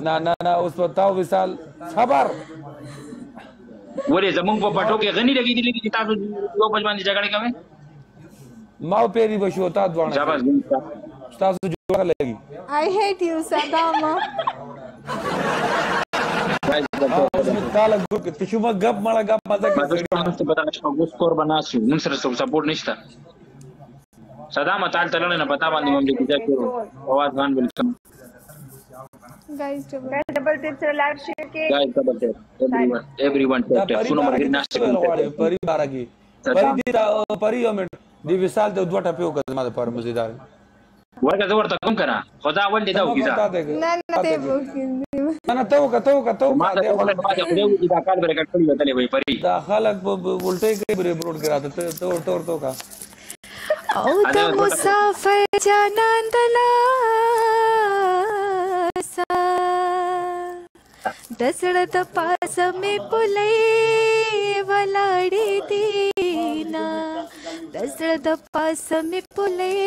نه نه نه اوس بتاو وصال خبر ولې زمونږ په پټو کې غني لګېدلې چې تاسو یو بل باندې جګړې کوئ ما پیری بشو تا دوانه شاباش تاسو جوړه لګي I hate you Sadama تعال ګور ته شو ما غب مړه غب مزه کوي تاسو پتا نشم اوس کور بناسو نن سره سپورټ نشته صدام تعال تلونه نه پتا باندې مونږ کې ځکه आवाज غان ویلکم guys double tip से live share के guys double tip everyone tap सुनो मगर नाश्ते परी बारा की परी दी परी मोमेंट دی وصال ته دوه ټپه وکړه ما د پر مزیدار ورګه زور ته کوم کرا خدا ول دې دا وکړه نه نه ته وکړه نه ته وکړه ما ته ول ما ته خو دا کال بر کټل وتلې وای پری دا خلک الټه کوي بر بروډ کراته ته ورته کا او د مسافر جانان دلاسا دسړه د پاس مې پلې ولاړې دینا دسړه د پاس مې پلې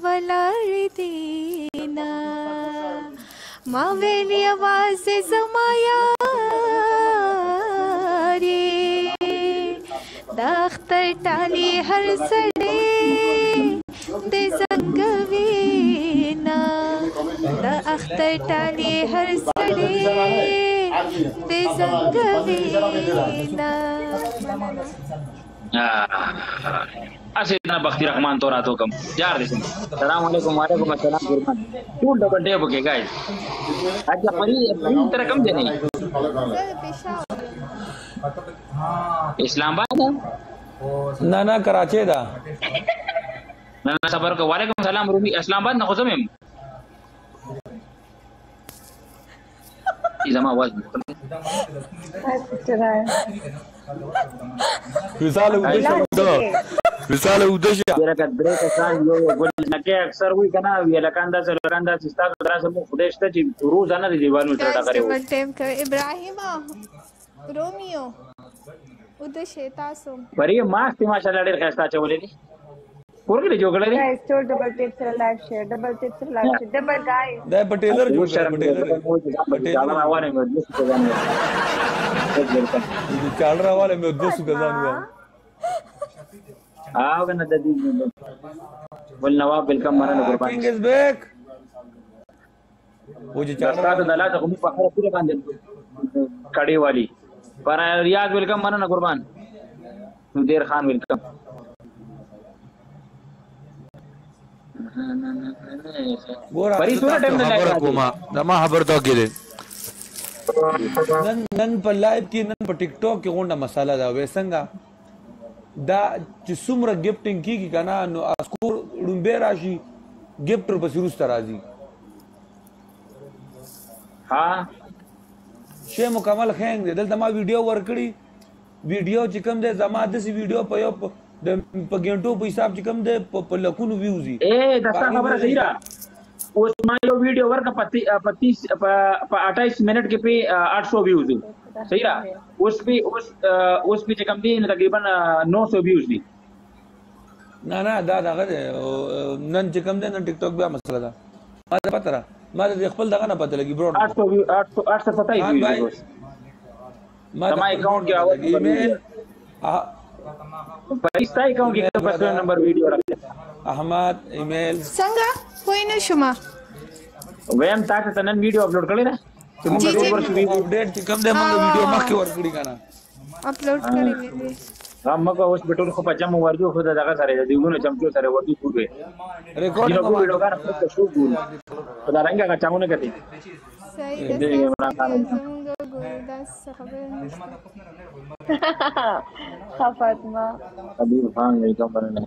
ولاړې دینا ما ویلې आवाज زمایا ری د اختر ټالي هر سړی د زنګ وینا د اختر ټالي هر سړی د زنګ وینا اسیدنا بختی رحمان تو راتو کم یار دې السلام علیکم وعلیکم السلام قربان ټول ډبل ټیپ کې گایز اچھا پری تر کم دی نه اسلام آباد نه نه کراچي دا نه نه صبر کو وعلیکم السلام رومي اسلام آباد نه خو زمم اذا ما واجب وصال وصال ودشه درکه درکه سان یو ګل نکه اکثر وی کنه وی لکاندا سره لکاندا سستا دراسه مو خدایشته چې روزانه دی دیوالو تر ډا کوي ټیم کوي ابراهیم رومیو ودشه تاسو پرې ماست ماشاءالله ډېر خسته چولې دي ورګه جوړه لري guys told double tip से live share double double guys دا پټیلر جو پټیلر راوانه مې د څه ځان چال راواله مې د څه ځان و کنه د دې ول نواب ویلکم مرنه قربان کینګ از بیک و چې چال تاسو د لاته کوم په اخر پورې باندې کړي والی پر ریاض ویلکم مرنه قربان دیر خان ویلکم پری څونه ټیم نه خبر کومه دا ما خبر تو کړي نن په لایو کې نن په ټیک ټاک کې غونډه مساله دا وې څنګه دا چې څومره گیفټینګ کیږي کنه نو اسکور ډومبه راشي گیفټر په سروس راځي ها شی مکمل خنګ دلته ما ویډیو ورکړی ویډیو چې کوم دی زما د ویډیو په یو د په ګنټو په حساب چې کوم دی په لکونو ویوز دي دستا خبره صحیح را اوس ما یو ویډیو ورکا په 28 منټ کې په 800 ویوز دي صحیح را اوس په چې کوم دی تقریبا 900 ویوز دي نه نه دا دغه نن چې کوم دی نن ټیک ټاک بیا مسله ده ما ته پته را ما د خپل دغه نه پته لګي برو 827 ویوز ما اکاؤنٹ کې اول ایمیل پریستا اکاؤنٹ کې فرست نمبر ویډیو راځي احمد ایمیل څنګه وای نه شوما ویم تاسو ته نن ویډیو اپلوډ کړی نه چې موږ ډېر ورځې ویډیو اپډیټ چې کوم دی موږ ویډیو مخکې ورکړی کنه اپلوډ کړی دی موږ اوس بټول خو په جمع ورجو خو دغه سره دی دیونه چمچو سره ورته کوی ریکارډ نو ویډیو غره په شو ګول په دا رنګه کا چاونه کتی صحیح ده زمونږ ګورو دا خبره نشته فاطمه حبیب خان ویلکم برنه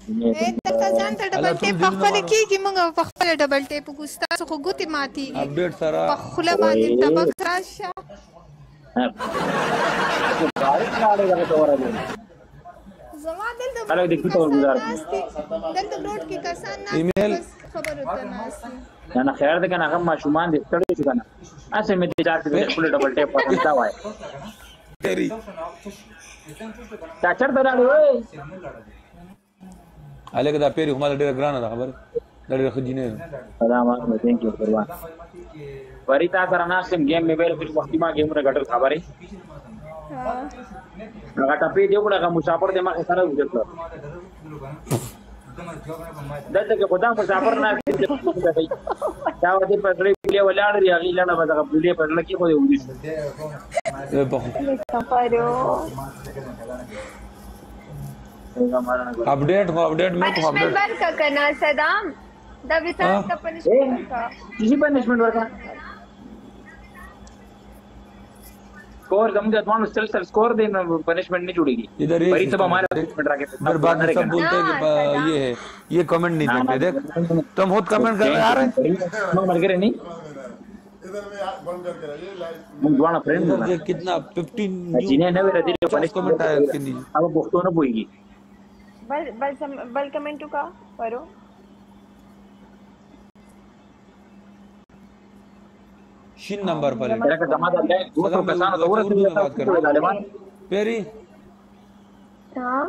دلته ځان ته ډبل ټیپ په خپل کېږي موږ په خپل ډبل ټیپ کوستا خو ګوتې ماتېږي اپډیټ سره په خوله باندې طبق راشه زما دلته الګ دې کیته ورګزار دلته روډ کې کسان نه ایمیل خبر وته ناسي نه خیر ده کنه هغه ماشومان دې ستړي شو کنه اسه مې دې چارته خپل ډبل ټیپ پاتې وای تیری چاچر دراړي وای الګ دا پیری هم ډېر ګرانه ده خبر लड़का खजीने सलाम अलैकुम थैंक यू कुर्बान वरिता सर नासिम गेम में बेल फिर वक्ती मा गेम रे गटर खबर है हां tapi dia udah kamu sabar dia mak sana udah tuh dan ke koda sabar na tahu dia padre beliau walaar dia gila na bada beliau padre lagi ko undi update में को अपडेट बंद का करना सदाम द विशाल का पनिशमेंट का किसी पनिशमेंट वर्क स्कोर कम के तुम्हारा चल स्कोर देना पनिशमेंट नहीं जुड़ेगी इधर बड़ी सब हमारे पनिशमेंट रखे फिर बाद में सब बोलते हैं कि ये है ये कमेंट नहीं करते देख तुम खुद कमेंट कर आ रहे मर गए नहीं मुझवाना फ्रेंड ये कितना 15 जिन्हें नवे रहती है पनिशमेंट कमेंट आया कि नहीं अब बोलतो ना बोएगी बल कमेंट का करो शिन नंबर पर तेरा का दमाद है दूसरा पैसा ना तो और बात कर पेरी हां